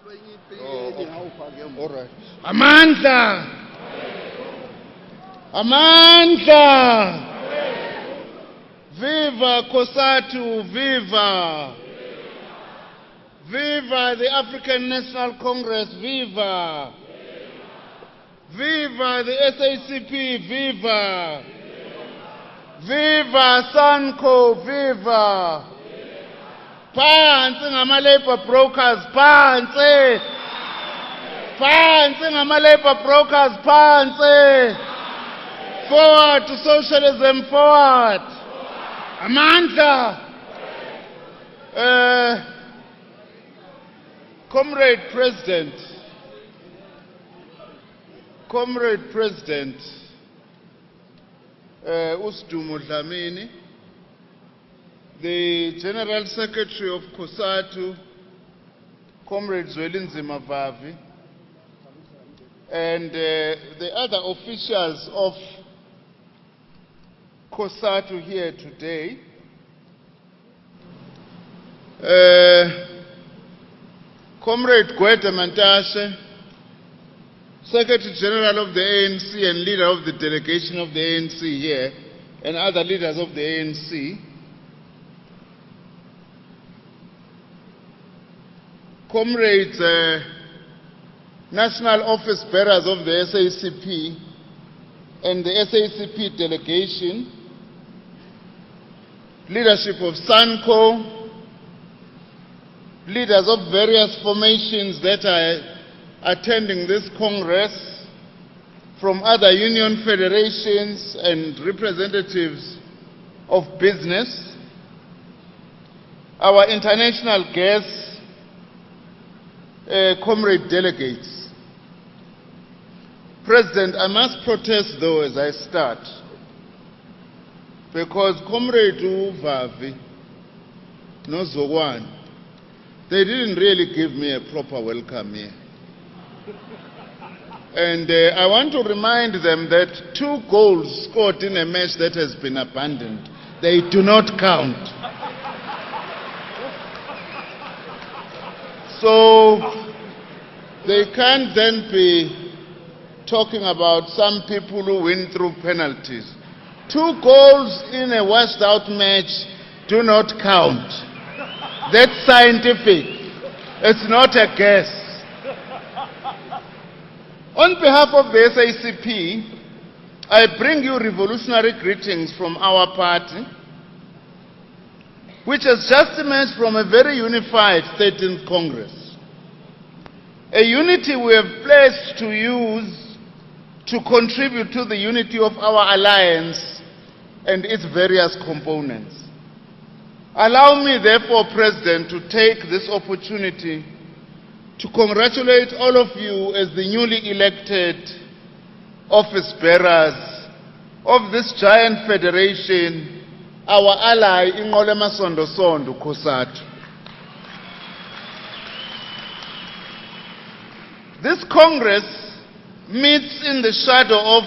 All right. Amandla! Amandla! Viva Cosatu! Viva! Viva the African National Congress! Viva! Viva the SACP! Viva! Viva Sanko! Viva! Phansi ngama-labor brokers! Phansi! Phansi ngama-labor brokers! Phansi! Forward to socialism! Forward! Amandla! Comrade President, Usdumo Dlamini, the General Secretary of Cosatu, Comrade Zwelinzima Vavi, and the other officials of Cosatu here today, Comrade Gwede Mantashe, Secretary General of the ANC and leader of the delegation of the ANC here, and other leaders of the ANC, Comrades, national office bearers of the SACP and the SACP delegation, leadership of SANCO, leaders of various formations that are attending this Congress, from other union federations and representatives of business, our international guests, comrade delegates. President, I must protest though as I start, because Comrade Uvavi, no Zogwan, they didn't really give me a proper welcome here. And I want to remind them that 2 goals scored in a match that has been abandoned, they do not count. So they can't then be talking about some people who win through penalties. 2 goals in a washed out match do not count. That's scientific. It's not a guess. On behalf of the SACP, I bring you revolutionary greetings from our party, which has just emerged from a very unified 13th Congress. A unity we have pledged to use to contribute to the unity of our alliance and its various components. Allow me, therefore, President, to take this opportunity to congratulate all of you as the newly elected office bearers of this giant federation, our ally Inqole Masondosondo Cosatu. This Congress meets in the shadow of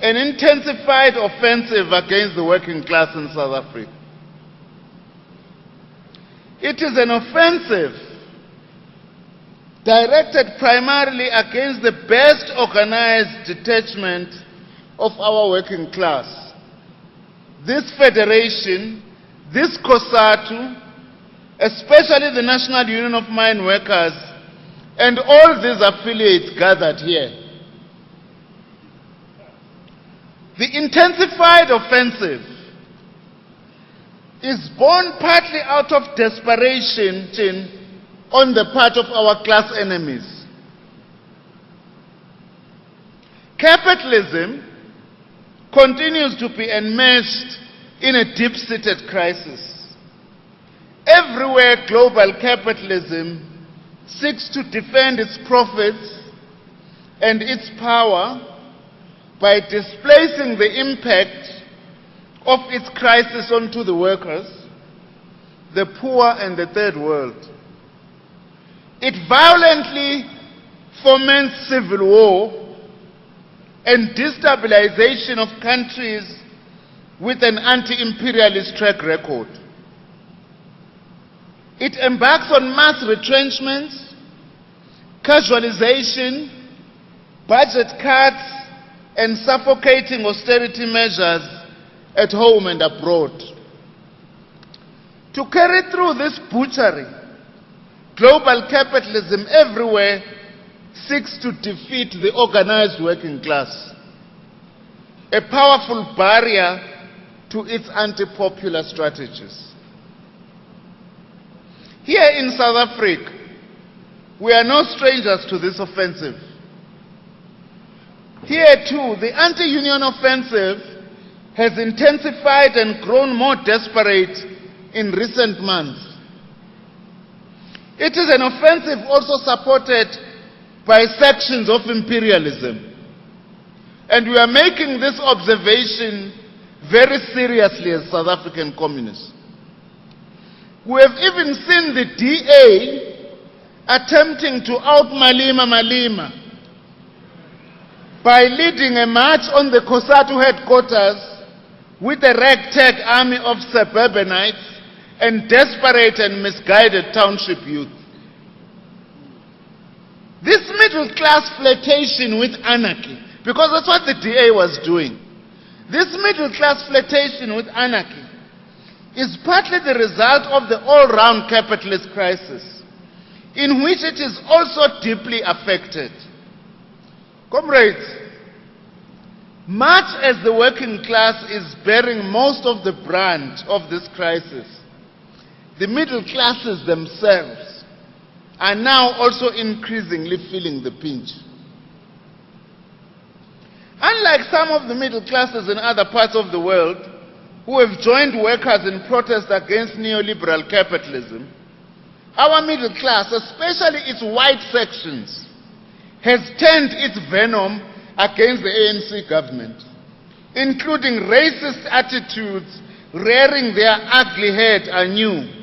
an intensified offensive against the working class in South Africa. It is an offensive directed primarily against the best organized detachment of our working class. This federation, this Cosatu, especially the National Union of Mine Workers, and all these affiliates gathered here. The intensified offensive is born partly out of desperation on the part of our class enemies. Capitalism continues to be enmeshed in a deep-seated crisis. Everywhere global capitalism seeks to defend its profits and its power by displacing the impact of its crisis onto the workers, the poor and the third world. It violently foments civil war and destabilization of countries with an anti-imperialist track record. It embarks on mass retrenchments, casualization, budget cuts, and suffocating austerity measures at home and abroad. To carry through this butchery, global capitalism everywhere seeks to defeat the organized working class, a powerful barrier to its anti-popular strategies. Here in South Africa, we are no strangers to this offensive. Here too, the anti-union offensive has intensified and grown more desperate in recent months. It is an offensive also supported by sections of imperialism. And we are making this observation very seriously as South African communists. We have even seen the DA attempting to out-Malima Malima by leading a march on the Cosatu headquarters with a ragtag army of suburbanites and desperate and misguided township youth. This middle-class flirtation with anarchy, because that's what the DA was doing, this middle-class flirtation with anarchy is partly the result of the all-round capitalist crisis, in which it is also deeply affected. Comrades, much as the working class is bearing most of the brunt of this crisis, the middle classes themselves are now also increasingly feeling the pinch. Unlike some of the middle classes in other parts of the world who have joined workers in protest against neoliberal capitalism, our middle class, especially its white sections, has turned its venom against the ANC government, including racist attitudes rearing their ugly head anew.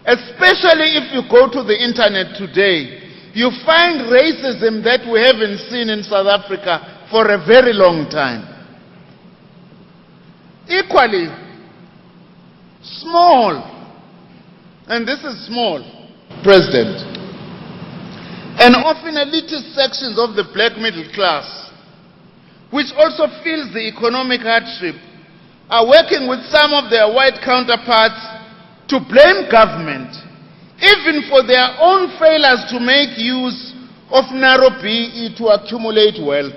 Especially if you go to the internet today, you find racism that we haven't seen in South Africa for a very long time. Equally small, and this is small, President, and often elitist sections of the black middle class, which also feels the economic hardship, are working with some of their white counterparts to blame government, even for their own failures to make use of narrow BE to accumulate wealth.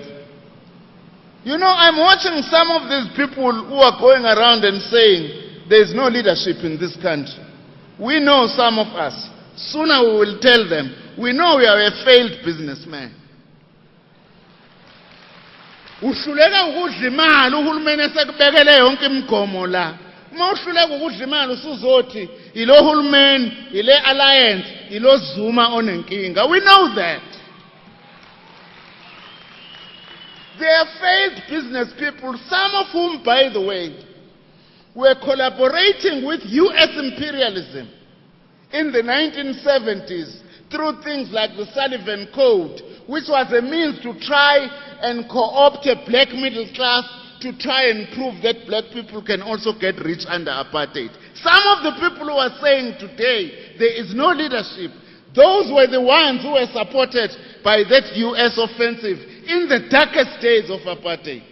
You know, I'm watching some of these people who are going around and saying there is no leadership in this country. We know some of us. Sooner we will tell them, we know we are a failed businessman. Uhluleka ukudla imali uhulumeni esekubekele yonke imigomo la. Uma uhluleka ukudla imali usuzothi ilo hulumeni, ile alliance, ilo Zuma onenkinga. We know that. They are failed business people, some of whom, by the way, were collaborating with US imperialism in the 1970s through things like the Sullivan Code, which was a means to try and co-opt a black middle class to try and prove that black people can also get rich under apartheid. Some of the people who are saying today there is no leadership, those were the ones who were supported by that US offensive in the darkest days of apartheid.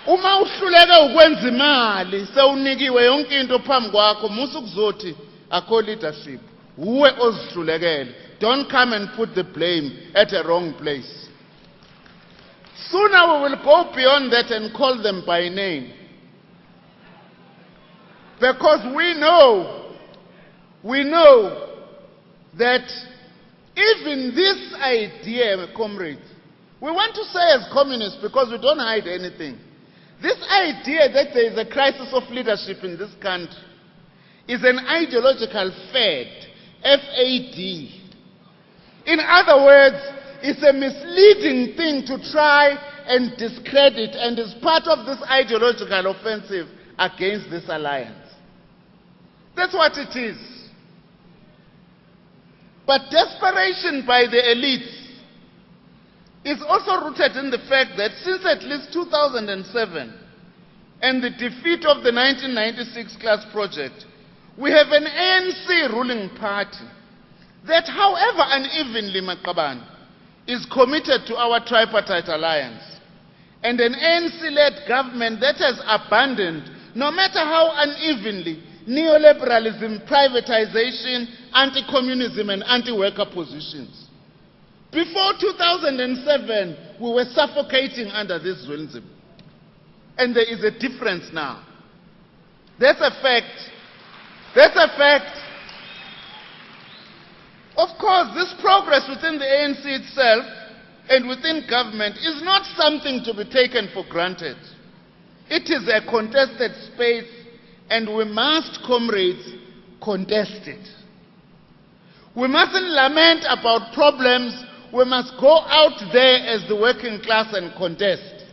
Uma uhluleka ukwenza imali sewunikiwe yonke into phambi kwakho musu kuzothi akho leadership. Uwe ozihlulekele. Don't come and put the blame at a wrong place. Sooner we will go beyond that and call them by name. Because we know that even this idea, comrades, we want to say as communists because we don't hide anything. This idea that there is a crisis of leadership in this country is an ideological fad, F-A-D. In other words, it's a misleading thing to try and discredit and is part of this ideological offensive against this alliance. That's what it is. But desperation by the elites is also rooted in the fact that since at least 2007, and the defeat of the 1996 class project, we have an ANC ruling party that, however unevenly, Maqabane, is committed to our tripartite alliance, and an ANC-led government that has abandoned, no matter how unevenly, neoliberalism, privatization, anti-communism, and anti-worker positions. Before 2007, we were suffocating under this Zwelithini. And there is a difference now. That's a fact. That's a fact. Of course, this progress within the ANC itself and within government is not something to be taken for granted. It is a contested space, and we must, comrades, contest it. We mustn't lament about problems. We must go out there as the working class and contest.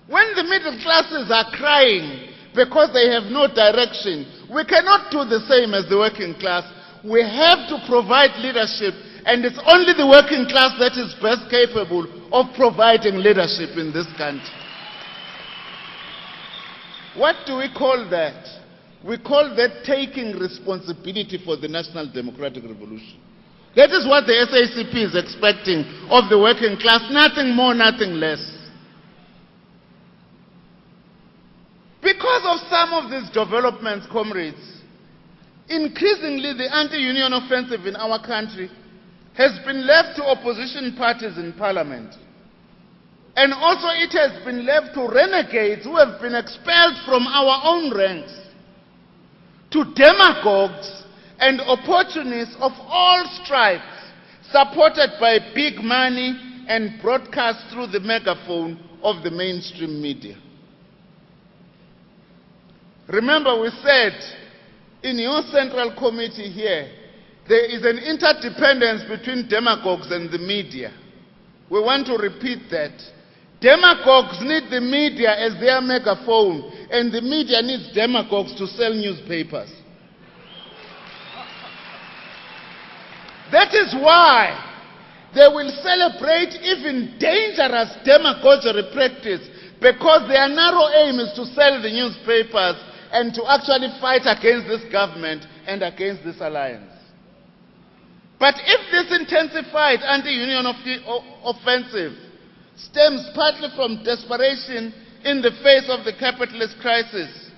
When the middle classes are crying because they have no direction, we cannot do the same as the working class. We have to provide leadership, and it's only the working class that is best capable of providing leadership in this country. What do we call that? We call that taking responsibility for the National Democratic Revolution. That is what the SACP is expecting of the working class, nothing more, nothing less. Because of some of these developments, comrades, increasingly the anti-union offensive in our country has been left to opposition parties in parliament. And also it has been left to renegades who have been expelled from our own ranks, to demagogues and opportunists of all stripes, supported by big money and broadcast through the megaphone of the mainstream media. Remember, we said in your central committee here, there is an interdependence between demagogues and the media. We want to repeat that. Demagogues need the media as their megaphone, and the media needs demagogues to sell newspapers. That is why they will celebrate even dangerous demagoguery practice, because their narrow aim is to sell the newspapers and to actually fight against this government and against this alliance. But if this intensified anti-union offensive stems partly from desperation in the face of the capitalist crisis,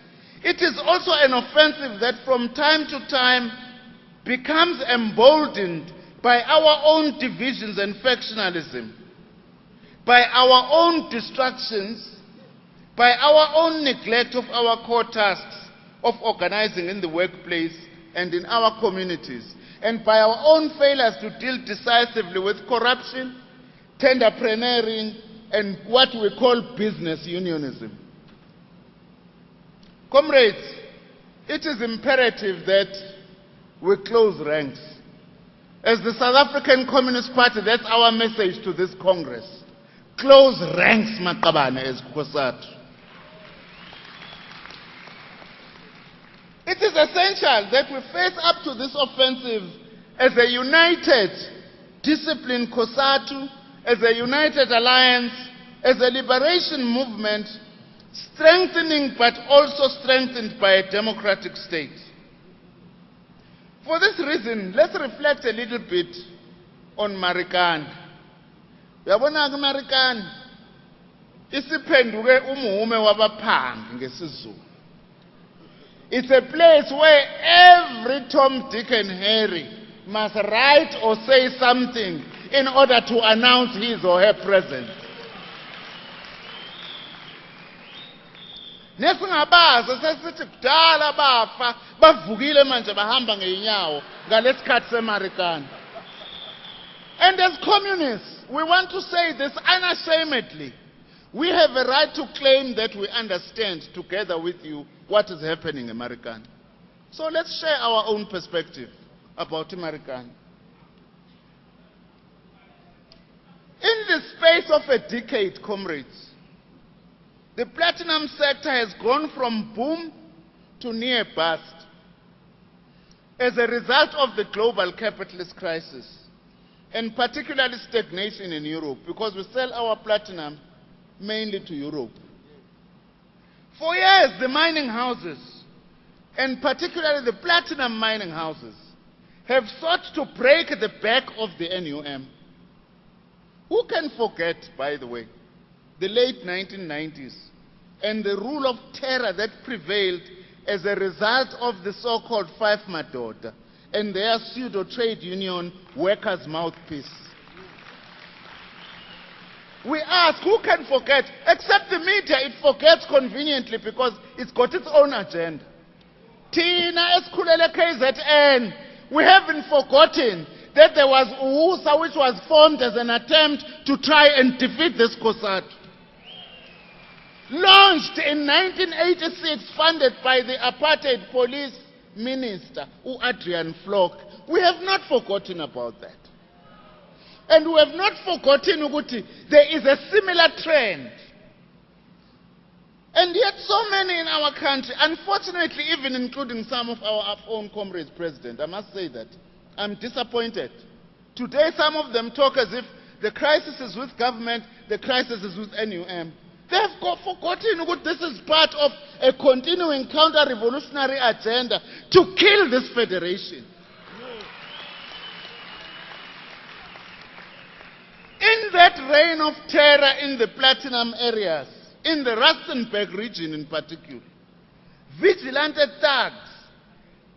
it is also an offensive that from time to time becomes emboldened by our own divisions and factionalism, by our own distractions, by our own neglect of our core tasks of organizing in the workplace and in our communities, and by our own failures to deal decisively with corruption, tenderpreneuring, and what we call business unionism. Comrades, it is imperative that we close ranks. As the South African Communist Party, that's our message to this Congress. Close ranks, Maqabane, as Cosatu. It is essential that we face up to this offensive as a united, disciplined Cosatu, as a united alliance, as a liberation movement, strengthening but also strengthened by a democratic state. For this reason, let's reflect a little bit on Marikana. Uyabona Marikana isiphenduke umuhume wabaphangi ngesizulu. It's a place where every Tom, Dick, and Harry must write or say something in order to announce his or her presence. Nesingabazi sesithi kudala bafa bavukile manje bahamba ngeenyawo ngalesikhathi seMarikana. And as communists, we want to say this unashamedly. We have a right to claim that we understand together with you what is happening in Marikana. So let's share our own perspective about Marikana. In the space of a decade, comrades, the platinum sector has gone from boom to near bust as a result of the global capitalist crisis, and particularly stagnation in Europe, because we sell our platinum mainly to Europe. For years, the mining houses, and particularly the platinum mining houses, have sought to break the back of the NUM. Who can forget, by the way, the late 1990s and the rule of terror that prevailed as a result of the so-called Five Madoda and their pseudo-trade union workers' mouthpiece? We ask, who can forget? Except the media, it forgets conveniently because it's got its own agenda. Tina Eskulele KZN, we haven't forgotten that there was USA which was formed as an attempt to try and defeat this Cosatu. Launched in 1986, funded by the apartheid police minister, Adrian Flock. We have not forgotten about that. And we have not forgotten Uguti, there is a similar trend. And yet so many in our country, unfortunately even including some of our own comrades, President, I must say that, I'm disappointed. Today some of them talk as if the crisis is with government, the crisis is with NUM. They have forgotten that this is part of a continuing counter-revolutionary agenda to kill this federation. In that reign of terror in the platinum areas, in the Rustenburg region in particular, vigilante thugs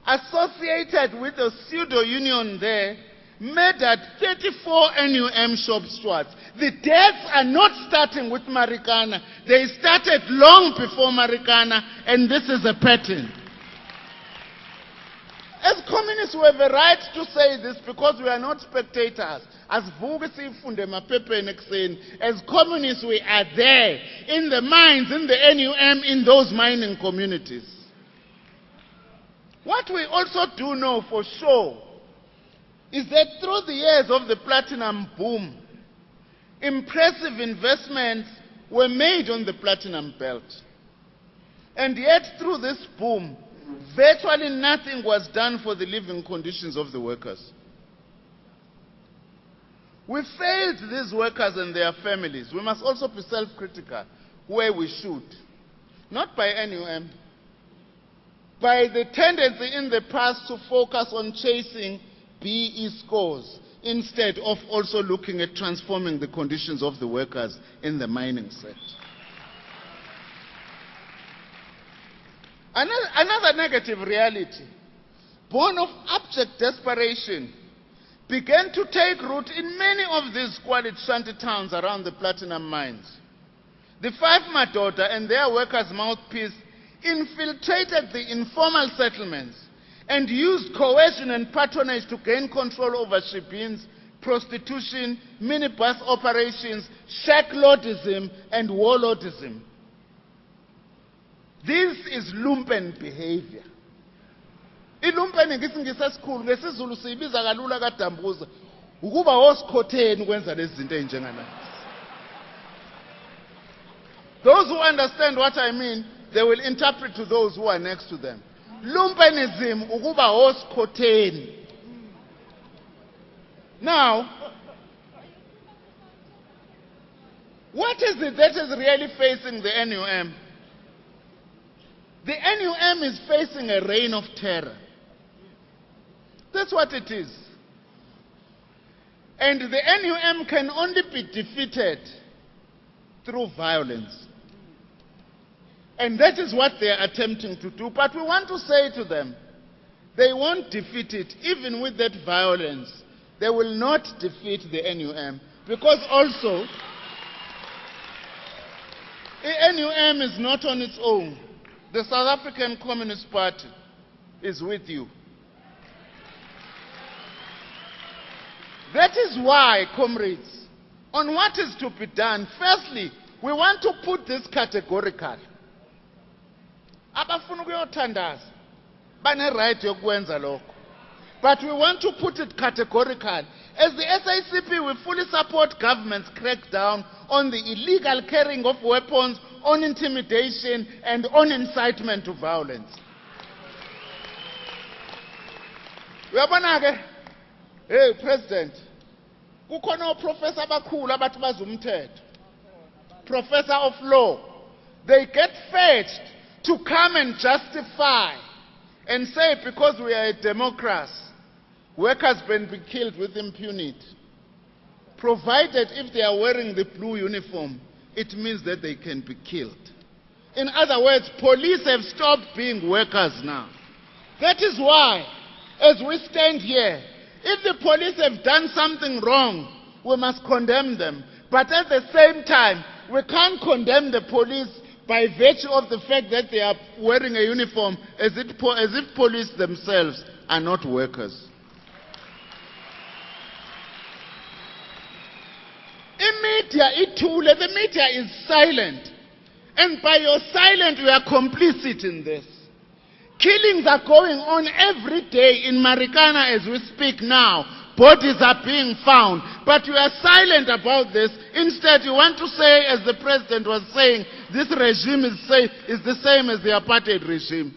associated with the pseudo-union there murdered 34 NUM shop stewards. The deaths are not starting with Marikana. They started long before Marikana, and this is a pattern. As communists, we have a right to say this because we are not spectators. As communists, we are there in the mines, in the NUM, in those mining communities. What we also do know for sure is that through the years of the platinum boom, impressive investments were made on the platinum belt. And yet through this boom, virtually nothing was done for the living conditions of the workers. We failed these workers and their families. We must also be self-critical where we should. Not by NUM, by the tendency in the past to focus on chasing BE scores instead of also looking at transforming the conditions of the workers in the mining sector. Another negative reality, born of abject desperation, began to take root in many of these squalid shanty towns around the platinum mines. The Five Madoda and their workers' mouthpiece infiltrated the informal settlements and used coercion and patronage to gain control over shebeens, prostitution, minibus operations, shacklordism, and warlordism. This is lumpen behavior. Ilumpen ngesingisa esikhulu ngesizulu siyibiza kalula kadambuza ukuba osikhotheni ukwenza lezi zinto ezinjengana. Those who understand what I mean, they will interpret to those who are next to them. Lumpenism ukuba osikhotheni. Now, what is it that is really facing the NUM? The NUM is facing a reign of terror. That's what it is. And the NUM can only be defeated through violence. And that is what they are attempting to do. But we want to say to them, they won't defeat it. Even with that violence, they will not defeat the NUM. Because also, the NUM is not on its own. The South African Communist Party is with you. That is why, comrades, on what is to be done, firstly, we want to put this categorical. Abafuna ukuyothandaza bane right yokwenza lokho. But we want to put it categorical. As the SACP, we fully support government's crackdown on the illegal carrying of weapons, on intimidation, and on incitement to violence. Uyabona ke, hey President, kukhona oprofessor abakhulu abathi bazumthetho, professor of law, they get fetched to come and justify and say, because we are a democracy, workers can be killed with impunity. Provided if they are wearing the blue uniform, it means that they can be killed. In other words, police have stopped being workers now. That is why, as we stand here, if the police have done something wrong, we must condemn them. But at the same time, we can't condemn the police by virtue of the fact that they are wearing a uniform as if police themselves are not workers. The media is silent. And by your silence, you are complicit in this. Killings are going on every day in Marikana as we speak now. Bodies are being found. But you are silent about this. Instead, you want to say, as the president was saying, this regime is the same as the apartheid regime.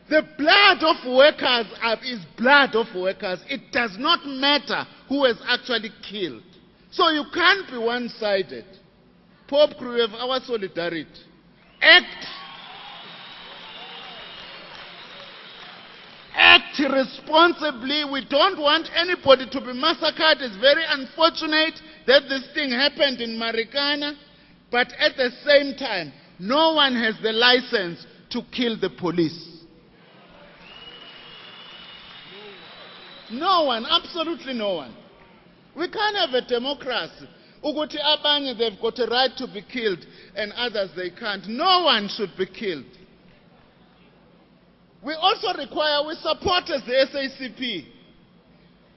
The blood of workers is blood of workers. It does not matter who has actually killed. So you can't be one-sided. Pope Crew, have our solidarity. Act responsibly. We don't want anybody to be massacred. It's very unfortunate that this thing happened in Marikana. But at the same time, no one has the license to kill the police. No one, absolutely no one. We can't have a democracy. Uguti abanye, they've got a right to be killed, and others they can't. No one should be killed. We also require, we support as the SACP,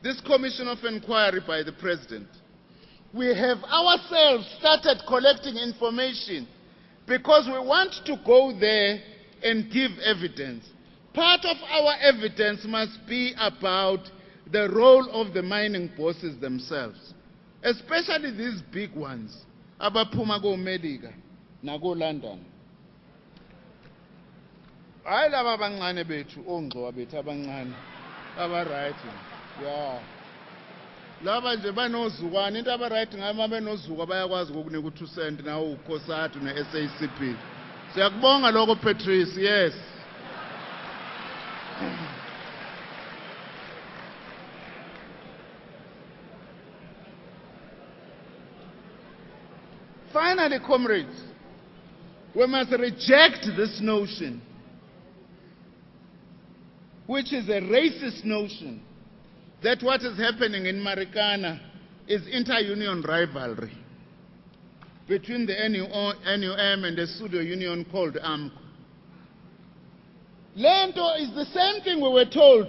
this commission of inquiry by the president. We have ourselves started collecting information because we want to go there and give evidence. Part of our evidence must be about the role of the mining bosses themselves, especially these big ones, abaphuma ko-Melika nako-London. Hayi laba abancane bethu, ongxowa bethu abancane, aba-right. Yeah. Laba nje banozukwana, into aba-right ngama benozuka bayakwazi ukukunika u2 cent nawo uCosatu ne-SACP. Siyakubonga lokho Patrice, yes. Finally, comrades, we must reject this notion, which is a racist notion, that what is happening in Marikana is inter-union rivalry between the NUM and the pseudo-union called AMCO. Lento is the same thing we were told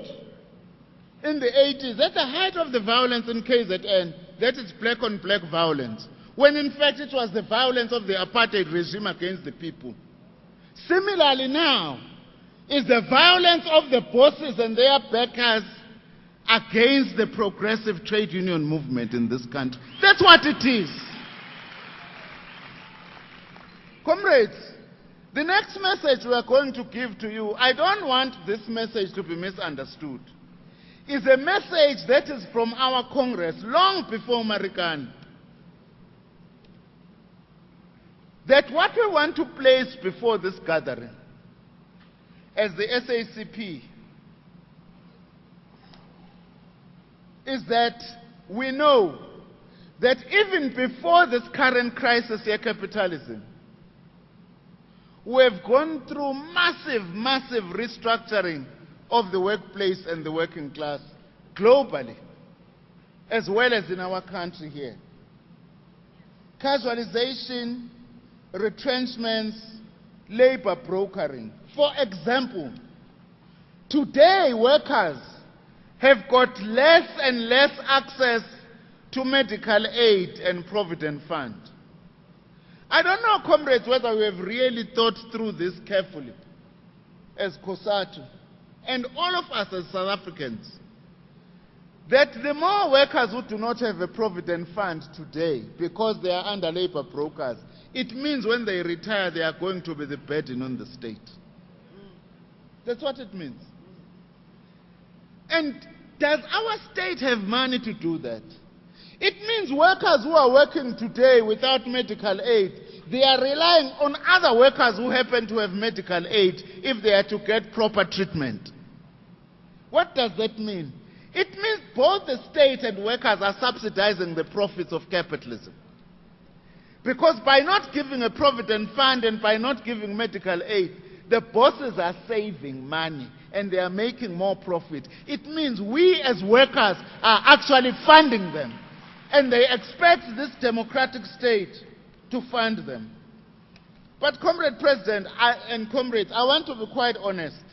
in the 80s, at the height of the violence in KZN, that is black-on-black violence, when in fact it was the violence of the apartheid regime against the people. Similarly now, is the violence of the bosses and their backers against the progressive trade union movement in this country. That's what it is. Comrades, the next message we are going to give to you, I don't want this message to be misunderstood, is a message that is from our Congress long before Marikana. That what we want to place before this gathering as the SACP is that we know that even before this current crisis here, capitalism, we have gone through massive restructuring of the workplace and the working class globally, as well as in our country here. Casualization, retrenchments, labor brokering. For example, today workers have got less and less access to medical aid and provident fund. I don't know, comrades, whether we have really thought through this carefully as Cosatu, and all of us as South Africans, that the more workers who do not have a provident fund today because they are under labor brokers, it means when they retire, they are going to be the burden on the state. That's what it means. And does our state have money to do that? It means workers who are working today without medical aid they are relying on other workers who happen to have medical aid if they are to get proper treatment. What does that mean? It means both the state and workers are subsidizing the profits of capitalism. Because by not giving a provident fund and by not giving medical aid, the bosses are saving money and they are making more profit. It means we as workers are actually funding them. And they expect this democratic state to fund them. But Comrade President and comrades, I want to be quite honest.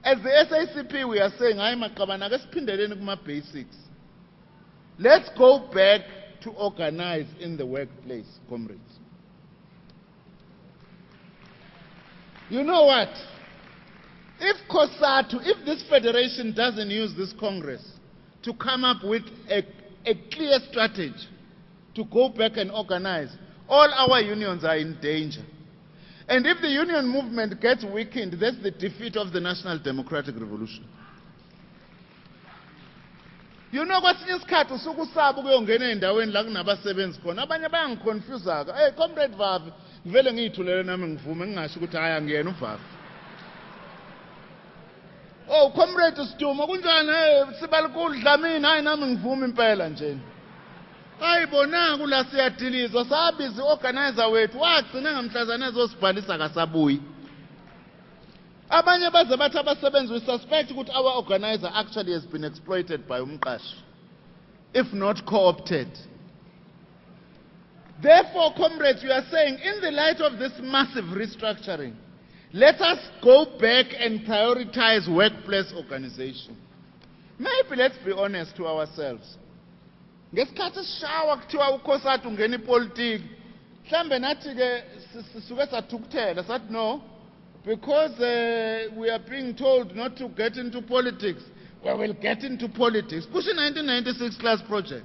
As the SACP, we are saying, basics. Let's go back to organize in the workplace, comrades. You know what? If Cosatu, if this federation doesn't use this Congress to come up with a clear strategy to go back and organize, all our unions are in danger. And if the union movement gets weakened, that's the defeat of the National Democratic Revolution. You know what's in isikhathi sukusaba ukuyongena endaweni la kunabasebenzi khona abanye bayangiconfuse aka hey comrade Vavi ngivele ngiyithulele nami ngivume ngingasho ukuthi haya ngiyena uVavi. Oh comrade Siduma kunjani hey sibalikudla mina hayi nami ngivume impela nje. Ayibona kula siyadilizwa sabizi organizer wethu wagcina ngamhlazana ezosibhalisa kasabuyi. Abanye baze bathi abasebenzi we suspect ukuthi our organizer actually has been exploited by umqashi, if not co-opted. Therefore, comrades, we are saying in the light of this massive restructuring, let us go back and prioritize workplace organization. Maybe let's be honest to ourselves. Ngesikhathi sishawa kuthiwa uCosatu ungena ipolitiki, mhlambe nathi ke sisuke sathukuthela sathi no, because we are being told not to get into politics. We will get into politics. Push 1996 class project.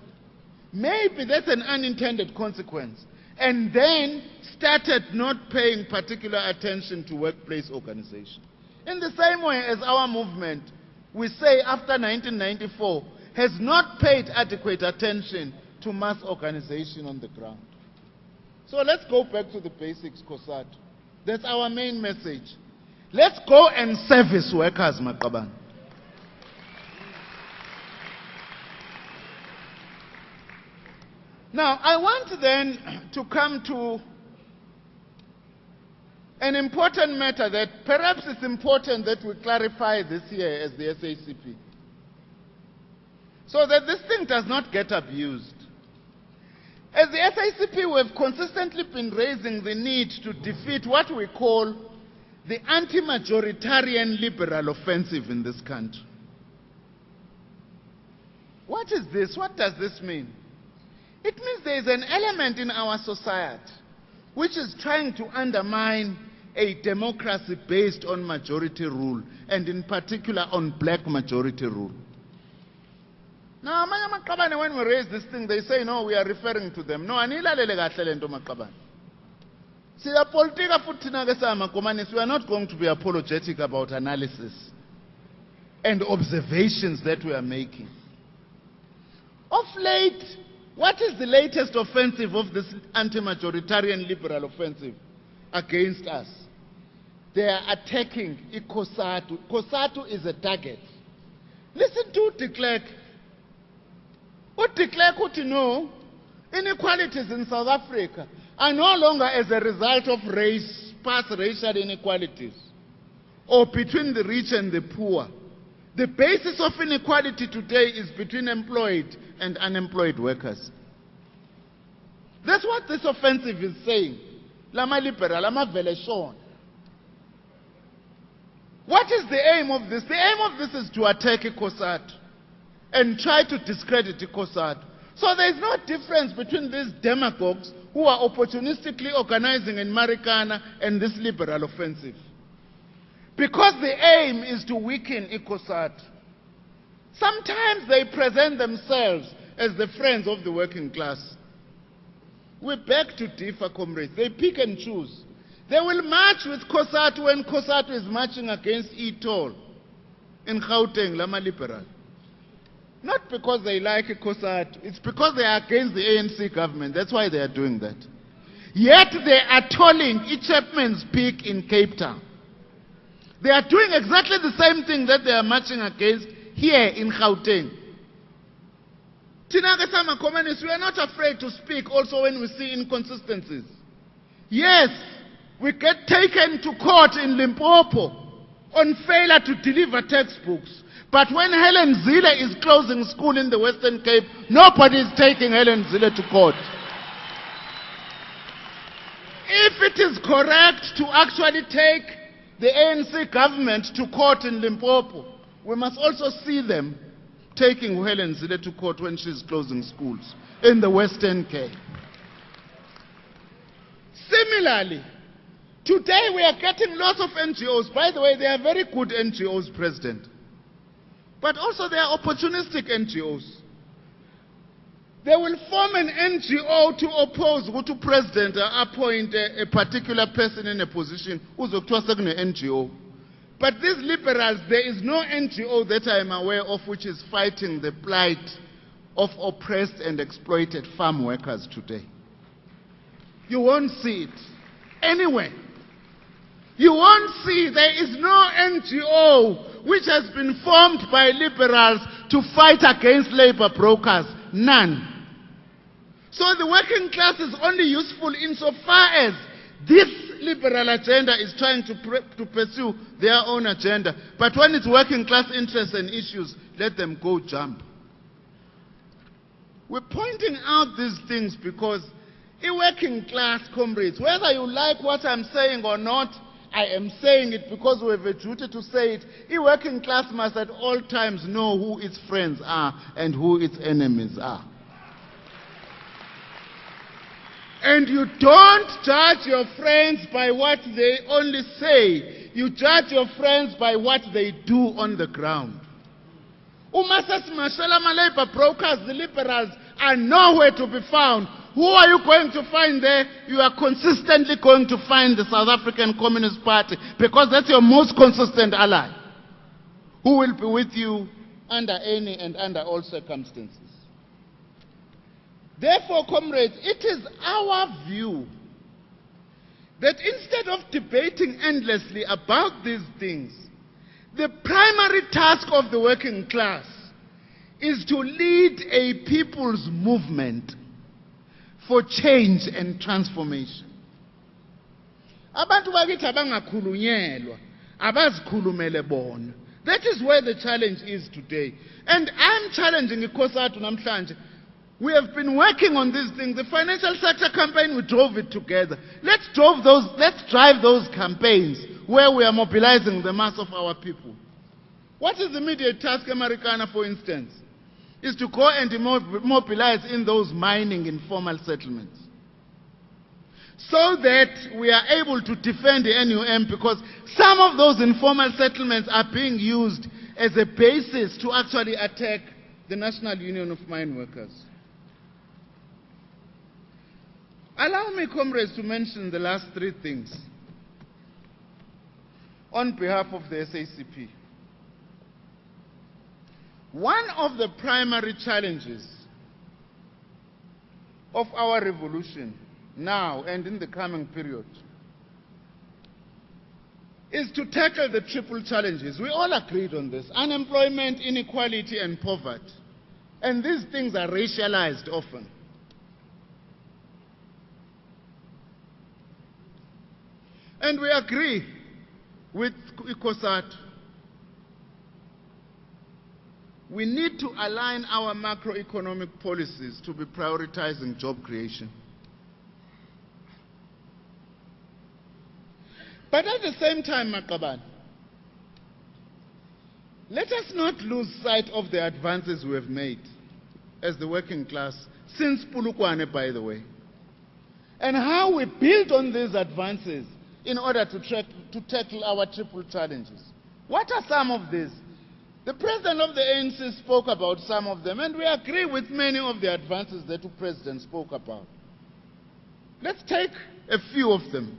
Maybe that's an unintended consequence. And then started not paying particular attention to workplace organization. In the same way as our movement, we say after 1994, has not paid adequate attention to mass organization on the ground. So let's go back to the basics, Cosatu. That's our main message. Let's go and service workers, Maqabane. Now, I want then to come to an important matter that perhaps it's important that we clarify this year as the SACP, so that this thing does not get abused. As the SACP, we have consistently been raising the need to defeat what we call the anti-majoritarian liberal offensive in this country. What is this? What does this mean? It means there is an element in our society which is trying to undermine a democracy based on majority rule, and in particular on black majority rule. Now, when we raise this thing, they say, no, we are referring to them. No, anilalele kahle lento Maqabane. We are not going to be apologetic about analysis and observations that we are making. Of late, what is the latest offensive of this anti-majoritarian liberal offensive against us? They are attacking Cosatu. Cosatu is a target. Listen to de Klerk. What de Klerk ought to know, inequalities in South Africa are no longer as a result of race, past racial inequalities, or between the rich and the poor. The basis of inequality today is between employed and unemployed workers. That's what this offensive is saying. Lama liberal, lama veleshon. What is the aim of this? The aim of this is to attack Cosatu and try to discredit Cosatu. So there is no difference between these demagogues who are opportunistically organizing in Marikana and this liberal offensive. Because the aim is to weaken Cosatu. Sometimes they present themselves as the friends of the working class. We beg to differ, comrades. They pick and choose. They will march with Cosatu when Cosatu is marching against Etol in Gauteng, Lama Liberal. Not because they like Cosatu, it's because they are against the ANC government. That's why they are doing that. Yet they are tolling Chapman's Peak in Cape Town. They are doing exactly the same thing that they are marching against here in Gauteng. Thina ke sama communists, we are not afraid to speak also when we see inconsistencies. Yes, we get taken to court in Limpopo on failure to deliver textbooks. But when Helen Zille is closing school in the Western Cape, nobody is taking Helen Zille to court. If it is correct to actually take the ANC government to court in Limpopo, we must also see them taking Helen Zille to court when she's closing schools in the Western Cape. Similarly, today we are getting lots of NGOs. By the way, they are very good NGOs, President. But also they are opportunistic NGOs. They will form an NGO to oppose to President appoint a particular person in a position who's an NGO. But these liberals, there is no NGO that I am aware of which is fighting the plight of oppressed and exploited farm workers today. You won't see it anywhere. You won't see, there is no NGO which has been formed by liberals to fight against labor brokers. None. So the working class is only useful insofar as this liberal agenda is trying to pursue their own agenda. But when it's working class interests and issues, let them go jump. We're pointing out these things because a working class, comrades, whether you like what I'm saying or not, I am saying it because we have a duty to say it. A working class must at all times know who its friends are and who its enemies are. And you don't judge your friends by what they only say. You judge your friends by what they do on the ground. Labor brokers, the liberals, are nowhere to be found. Who are you going to find there? You are consistently going to find the South African Communist Party, because that's your most consistent ally, who will be with you under any and under all circumstances. Therefore, comrades, it is our view that instead of debating endlessly about these things, the primary task of the working class is to lead a people's movement for change and transformation. Abantu bakithi abangakhulunyelwa, abazikhulumele bona. That is where the challenge is today. And I'm challenging Cosatu namhlanje. We have been working on these things. The financial sector campaign, we drove it together. Let's drive those campaigns where we are mobilizing the mass of our people. What is the immediate task in Marikana, for instance? Is to go and mobilize in those mining informal settlements, so that we are able to defend the NUM, because some of those informal settlements are being used as a basis to actually attack the National Union of Mine Workers. Allow me, comrades, to mention the last three things on behalf of the SACP. One of the primary challenges of our revolution now and in the coming period is to tackle the triple challenges. We all agreed on this: unemployment, inequality, and poverty. And these things are racialized often. And we agree with Cosatu. We need to align our macroeconomic policies to be prioritizing job creation. But at the same time, Makaban, let us not lose sight of the advances we have made as the working class since Pulukwane, by the way, and how we build on these advances in order to tackle our triple challenges. What are some of these? The president of the ANC spoke about some of them, and we agree with many of the advances that the president spoke about. Let's take a few of them.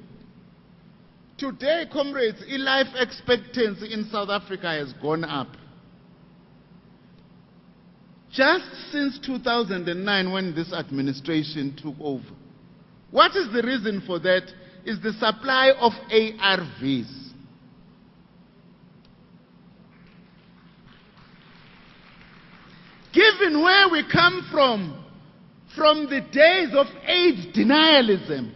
Today, comrades, life expectancy in South Africa has gone up. Just since 2009, when this administration took over, What is the reason for that? Is the supply of ARVs. Given where we come from the days of AIDS denialism,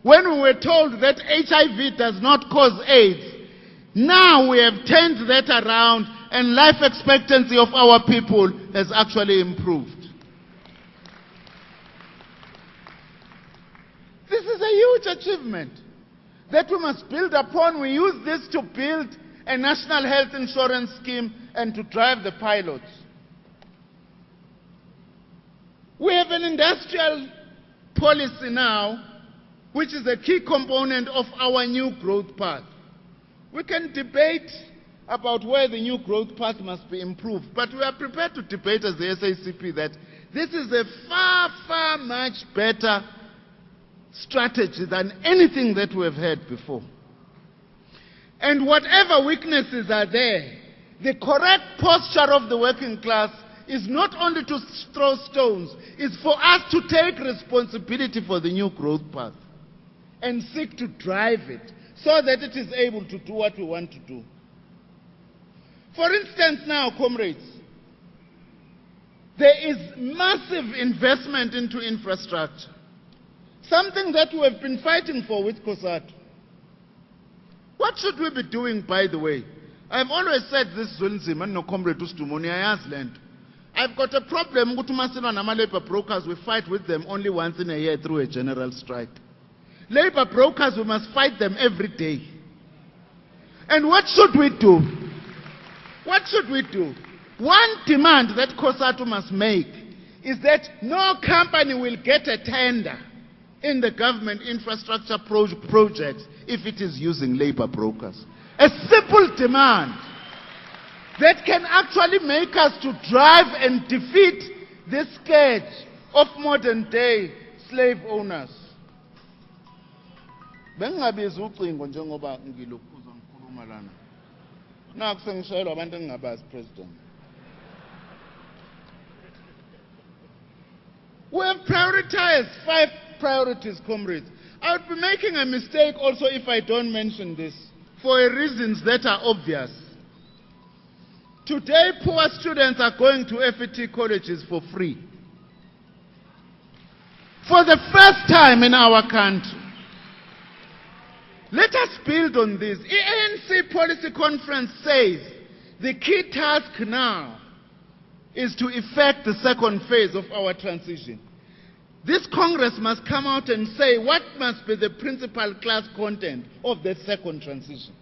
when we were told that HIV does not cause AIDS, now we have turned that around and life expectancy of our people has actually improved. This is a huge achievement that we must build upon. We use this to build a national health insurance scheme and to drive the pilots. We have an industrial policy now, which is a key component of our new growth path. We can debate about where the new growth path must be improved, but we are prepared to debate as the SACP that this is a far, far much better strategy than anything that we have had before. And whatever weaknesses are there, the correct posture of the working class is not only to throw stones, it's for us to take responsibility for the new growth path and seek to drive it so that it is able to do what we want to do. For instance now, comrades, there is massive investment into infrastructure, something that we have been fighting for with Cosatu. What should we be doing, by the way? I've always said this, Zulnzima, no comrade Ustumoni, I asked land. I've got a problem with labor brokers. We fight with them only once in a year through a general strike. Labor brokers, we must fight them every day. And what should we do? What should we do? One demand that Cosatu must make is that no company will get a tender in the government infrastructure projects if it is using labor brokers. A simple demand that can actually make us to drive and defeat this scourge of modern day slave owners. Bengabiza ucingo njengoba ngilokhuza ngikhuluma lana. Naku sengishayelwa abantu engingabazi president. We have prioritized 5 priorities, comrades. I would be making a mistake also if I don't mention this for reasons that are obvious. Today, poor students are going to FET colleges for free. For the first time in our country. Let us build on this. The ANC Policy Conference says the key task now is to effect the second phase of our transition. This Congress must come out and say what must be the principal class content of the second transition.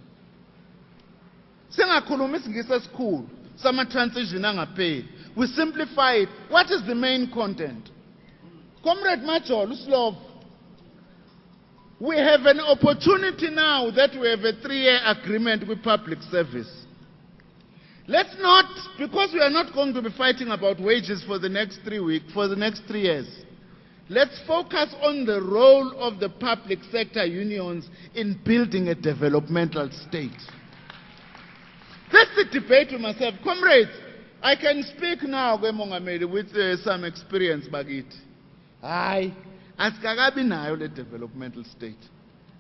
Singakhuluma isingisi school, sama transition angapheli. We simplify it. What is the main content? Comrade Machol, Uslov, we have an opportunity now that we have a 3-year agreement with public service. Let's not, because we are not going to be fighting about wages for the next 3 years. Let's focus on the role of the public sector unions in building a developmental state. That's the debate we must have. Comrades, I can speak now with some experience, Bagit. Aye, askagabi nayo le developmental state.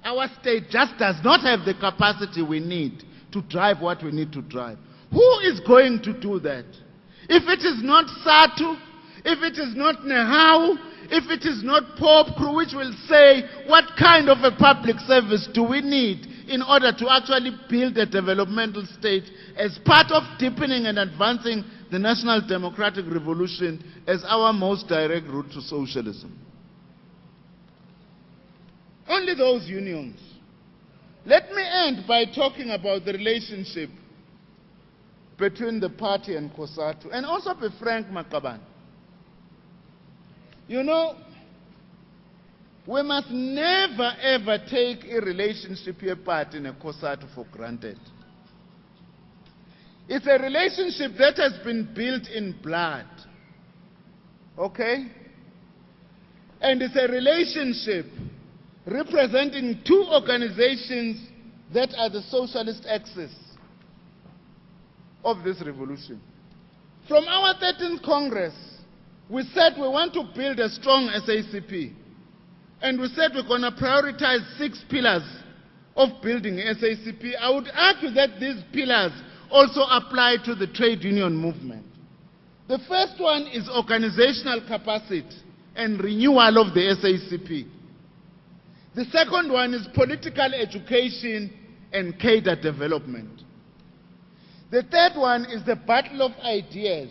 Our state just does not have the capacity we need to drive what we need to drive. Who is going to do that? If it is not SATU, if it is not Nehau, if it is not Pope Crew, which will say what kind of a public service do we need in order to actually build a developmental state as part of deepening and advancing the national democratic revolution as our most direct route to socialism. Only those unions. Let me end by talking about the relationship between the party and Cosatu, and also be frank, Makaban. You know, we must never ever take a relationship here part in a Cosatu for granted. It's a relationship that has been built in blood. Okay? And it's a relationship representing 2 organizations that are the socialist axis of this revolution. From our 13th Congress, we said we want to build a strong SACP. and we said we're going to prioritize 6 pillars of building SACP, I would argue that these pillars also apply to the trade union movement. The first one is organizational capacity and renewal of the SACP. The second one is political education and cadre development. The third one is the battle of ideas.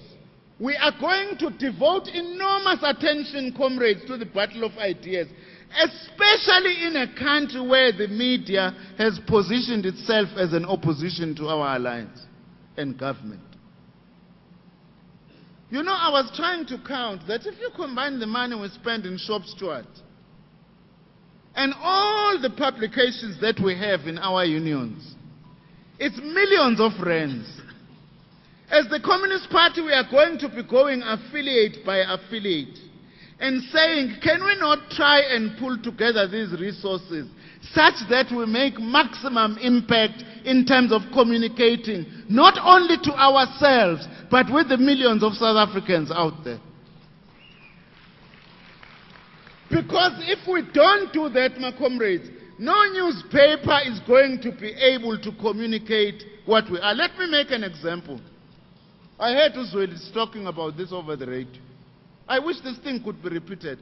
We are going to devote enormous attention, comrades, to the battle of ideas, especially in a country where the media has positioned itself as an opposition to our alliance and government. You know, I was trying to count that if you combine the money we spend in Shop Stewart and all the publications that we have in our unions, it's millions of rands. As the Communist Party, we are going to be going affiliate by affiliate and saying, can we not try and pull together these resources such that we make maximum impact in terms of communicating, not only to ourselves, but with the millions of South Africans out there? Because if we don't do that, my comrades, no newspaper is going to be able to communicate what we are. Let me make an example. I heard Uzweli talking about this over the radio. I wish this thing could be repeated.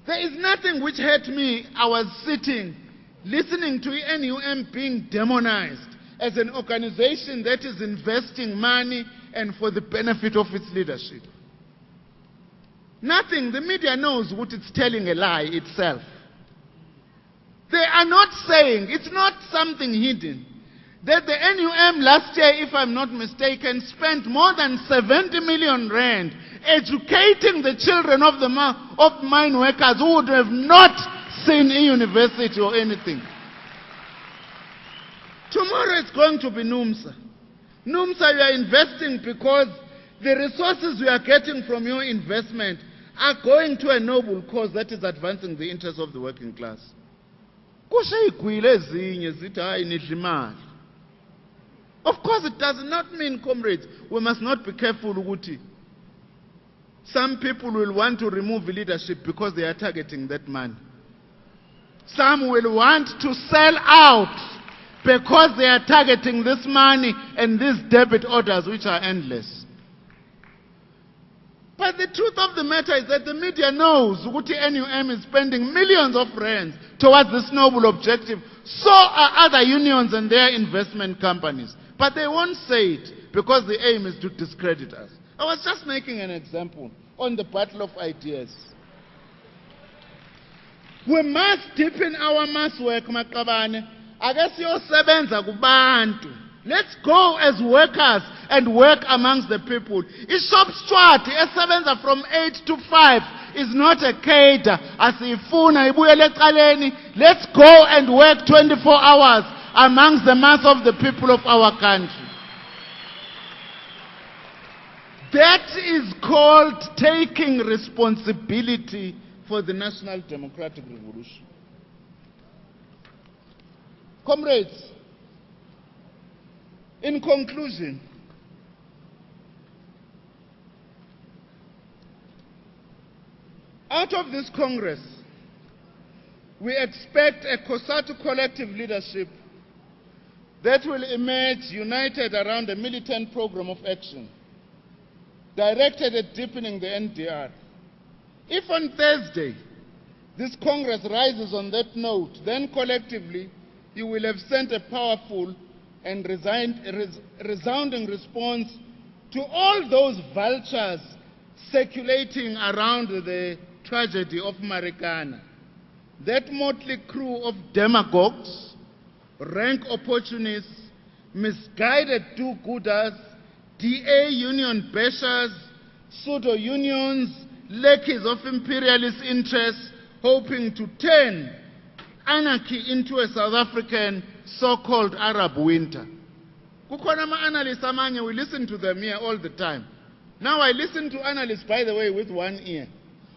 There is nothing which hurt me. I was sitting, listening to NUM being demonized as an organization that is investing money and for the benefit of its leadership. Nothing. The media knows what it's telling a lie itself. They are not saying, it's not something hidden, that the NUM last year, if I'm not mistaken, spent more than 70 million rand educating the children of the mine workers who would have not seen a university or anything. Tomorrow it's going to be NUMSA. NUMSA, you are investing because the resources we are getting from your investment are going to a noble cause that is advancing the interests of the working class. Of course, it does not mean, comrades, we must not be careful, Uguti. Some people will want to remove leadership because they are targeting that man. Some will want to sell out because they are targeting this money and these debit orders which are endless. But the truth of the matter is that the media knows Uguti NUM is spending millions of rands towards this noble objective. So are other unions and their investment companies. But they won't say it because the aim is to discredit us. I was just making an example on the battle of ideas. We must deepen our mass work, Makabane. Let's go as workers and work amongst the people. Shop Stewart, esebenza from 8 to 5, is not a cadre. Let's go and work 24 hours amongst the mass of the people of our country. That is called taking responsibility for the national democratic revolution. Comrades, in conclusion, out of this Congress, we expect a Cosatu collective leadership that will emerge united around a militant program of action directed at deepening the NDR. If on Thursday this Congress rises on that note, then collectively you will have sent a powerful and resounding response to all those vultures circulating around the tragedy of Marikana. That motley crew of demagogues, rank opportunists, misguided do-gooders, DA union bashers, pseudo-unions, lackeys of imperialist interests, hoping to turn anarchy into a South African so-called Arab winter. Kukhona ma-analysts amanye, we listen to them here all the time. Now I listen to analysts, by the way, with one ear.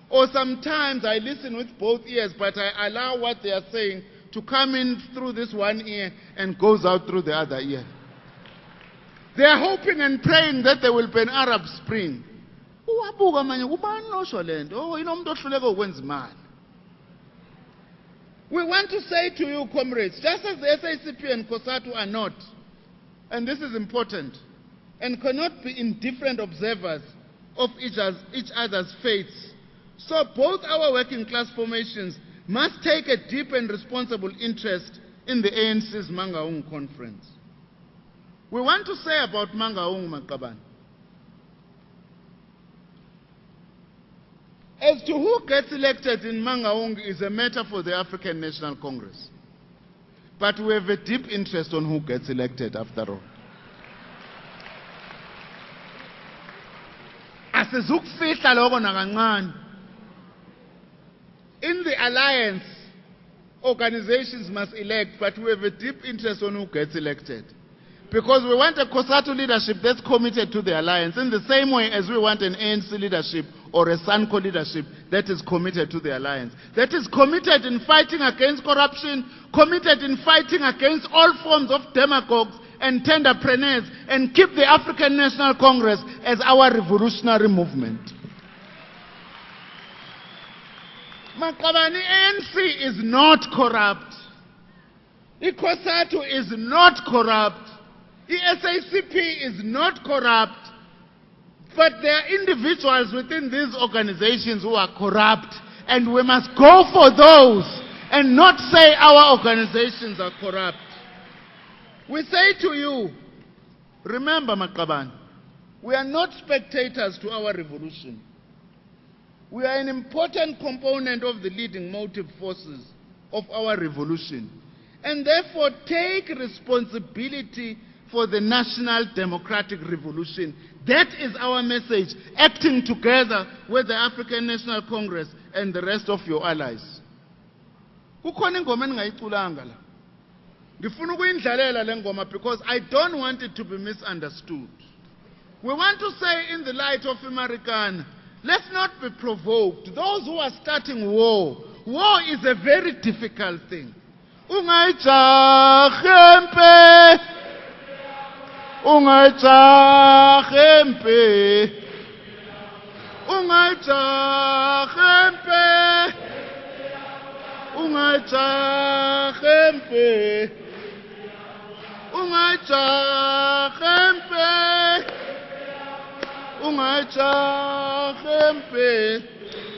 Or sometimes I listen with both ears, but I allow what they are saying to come in through this one ear and goes out through the other ear. They are hoping and praying that there will be an Arab Spring. We want to say to you, comrades, just as the SACP and Cosatu are not, and this is important, and cannot be indifferent observers of each other's fates, so both our working class formations must take a deep and responsible interest in the ANC's Mangaung conference. We want to say about Mangaung, Makaban, as to who gets elected in Mangaung is a matter for the African National Congress. But we have a deep interest on who gets elected after all. In the alliance, organizations must elect, but we have a deep interest on who gets elected. Because we want a Cosatu leadership that's committed to the alliance, in the same way as we want an ANC leadership or a SANCO leadership that is committed to the alliance. That is committed in fighting against corruption, committed in fighting against all forms of demagogues and tenderpreneurs, and keep the African National Congress as our revolutionary movement. Makabani, ANC is not corrupt. Cosatu is not corrupt. The SACP is not corrupt. But there are individuals within these organizations who are corrupt, and we must go for those and not say our organizations are corrupt. We say to you, remember, Makaban, we are not spectators to our revolution. We are an important component of the leading motive forces of our revolution, and therefore take responsibility for the national democratic revolution. That is our message, acting together with the African National Congress and the rest of your allies. Because I don't want it to be misunderstood. We want to say, in the light of Marikana, let's not be provoked. Those who are starting war is a very difficult thing.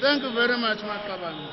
Thank you very much, Makabani.